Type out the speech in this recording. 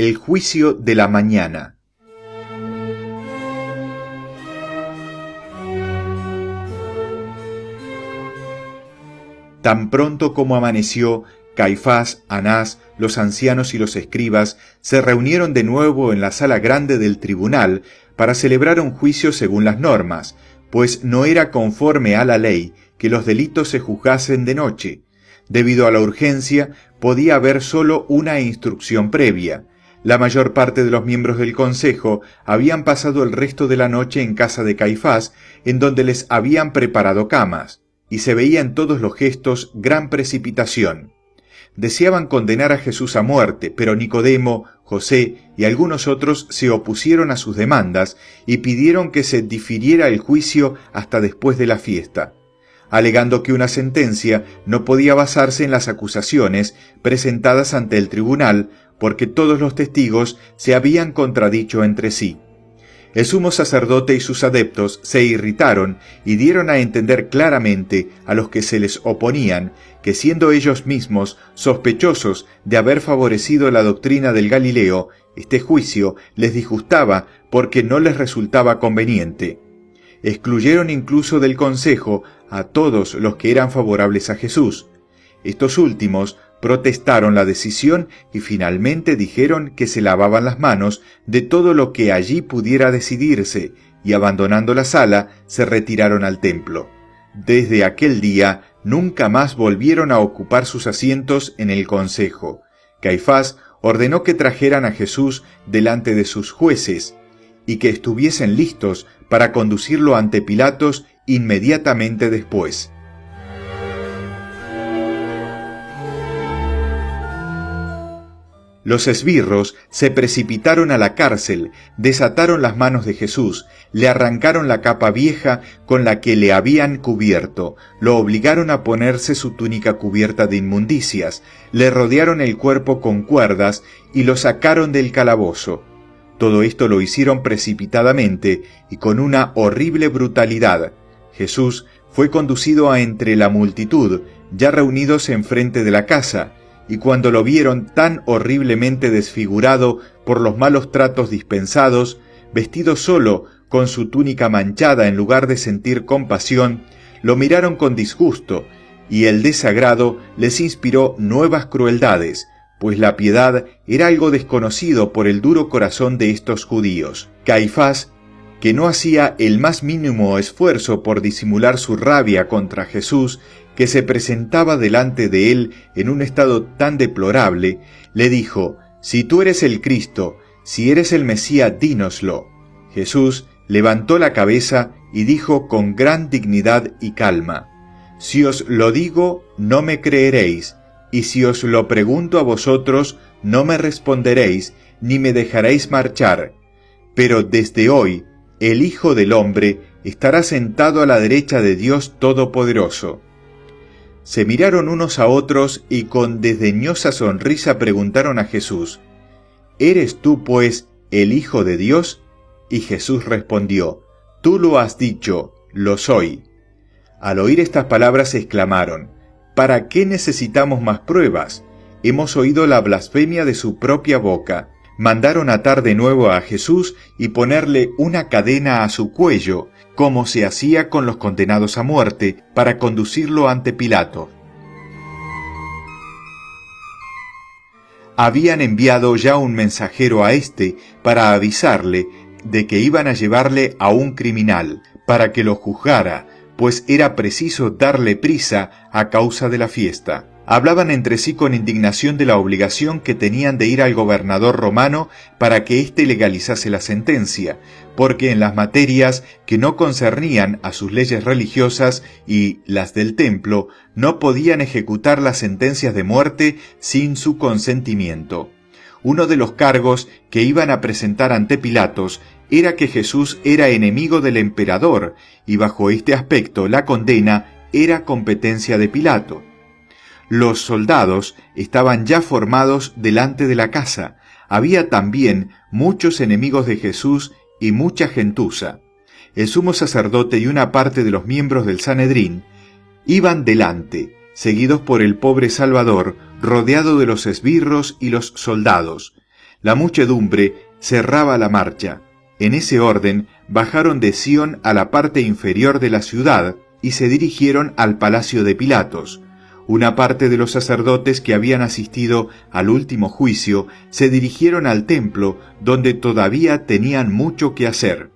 El juicio de la mañana. Tan pronto como amaneció, Caifás, Anás, los ancianos y los escribas se reunieron de nuevo en la sala grande del tribunal para celebrar un juicio según las normas, pues no era conforme a la ley que los delitos se juzgasen de noche. Debido a la urgencia, podía haber solo una instrucción previa. La mayor parte de los miembros del consejo habían pasado el resto de la noche en casa de Caifás, en donde les habían preparado camas, y se veía en todos los gestos gran precipitación. Deseaban condenar a Jesús a muerte, pero Nicodemo, José y algunos otros se opusieron a sus demandas y pidieron que se difiriera el juicio hasta después de la fiesta, alegando que una sentencia no podía basarse en las acusaciones presentadas ante el tribunal porque todos los testigos se habían contradicho entre sí. El sumo sacerdote y sus adeptos se irritaron y dieron a entender claramente a los que se les oponían que, siendo ellos mismos sospechosos de haber favorecido la doctrina del Galileo, este juicio les disgustaba porque no les resultaba conveniente. Excluyeron incluso del consejo a todos los que eran favorables a Jesús. Estos últimos protestaron la decisión y finalmente dijeron que se lavaban las manos de todo lo que allí pudiera decidirse, y abandonando la sala se retiraron al templo. Desde aquel día nunca más volvieron a ocupar sus asientos en el consejo. Caifás ordenó que trajeran a Jesús delante de sus jueces y que estuviesen listos para conducirlo ante Pilatos inmediatamente después. Los esbirros se precipitaron a la cárcel, desataron las manos de Jesús, le arrancaron la capa vieja con la que le habían cubierto, lo obligaron a ponerse su túnica cubierta de inmundicias, le rodearon el cuerpo con cuerdas y lo sacaron del calabozo. Todo esto lo hicieron precipitadamente y con una horrible brutalidad. Jesús fue conducido a entre la multitud, ya reunidos enfrente de la casa, y cuando lo vieron tan horriblemente desfigurado por los malos tratos dispensados, vestido solo con su túnica manchada en lugar de sentir compasión, lo miraron con disgusto, y el desagrado les inspiró nuevas crueldades, pues la piedad era algo desconocido por el duro corazón de estos judíos. Caifás, que no hacía el más mínimo esfuerzo por disimular su rabia contra Jesús, que se presentaba delante de él en un estado tan deplorable, le dijo: «Si tú eres el Cristo, si eres el Mesías, dínoslo». Jesús levantó la cabeza y dijo con gran dignidad y calma: «Si os lo digo, no me creeréis, y si os lo pregunto a vosotros, no me responderéis, ni me dejaréis marchar. Pero desde hoy, el Hijo del Hombre estará sentado a la derecha de Dios Todopoderoso». Se miraron unos a otros y con desdeñosa sonrisa preguntaron a Jesús: «¿Eres tú, pues, el Hijo de Dios?» Y Jesús respondió: «Tú lo has dicho, lo soy». Al oír estas palabras exclamaron: «¿Para qué necesitamos más pruebas? Hemos oído la blasfemia de su propia boca». Mandaron atar de nuevo a Jesús y ponerle una cadena a su cuello, como se hacía con los condenados a muerte, para conducirlo ante Pilato. Habían enviado ya un mensajero a éste para avisarle de que iban a llevarle a un criminal, para que lo juzgara, pues era preciso darle prisa a causa de la fiesta. Hablaban entre sí con indignación de la obligación que tenían de ir al gobernador romano para que éste legalizase la sentencia, porque en las materias que no concernían a sus leyes religiosas y las del templo, no podían ejecutar las sentencias de muerte sin su consentimiento. Uno de los cargos que iban a presentar ante Pilatos era que Jesús era enemigo del emperador, y bajo este aspecto la condena era competencia de Pilato. Los soldados estaban ya formados delante de la casa. Había también muchos enemigos de Jesús y mucha gentuza. El sumo sacerdote y una parte de los miembros del Sanedrín iban delante, seguidos por el pobre Salvador, rodeado de los esbirros y los soldados. La muchedumbre cerraba la marcha. En ese orden, bajaron de Sión a la parte inferior de la ciudad y se dirigieron al palacio de Pilatos. Una parte de los sacerdotes que habían asistido al último juicio se dirigieron al templo, donde todavía tenían mucho que hacer.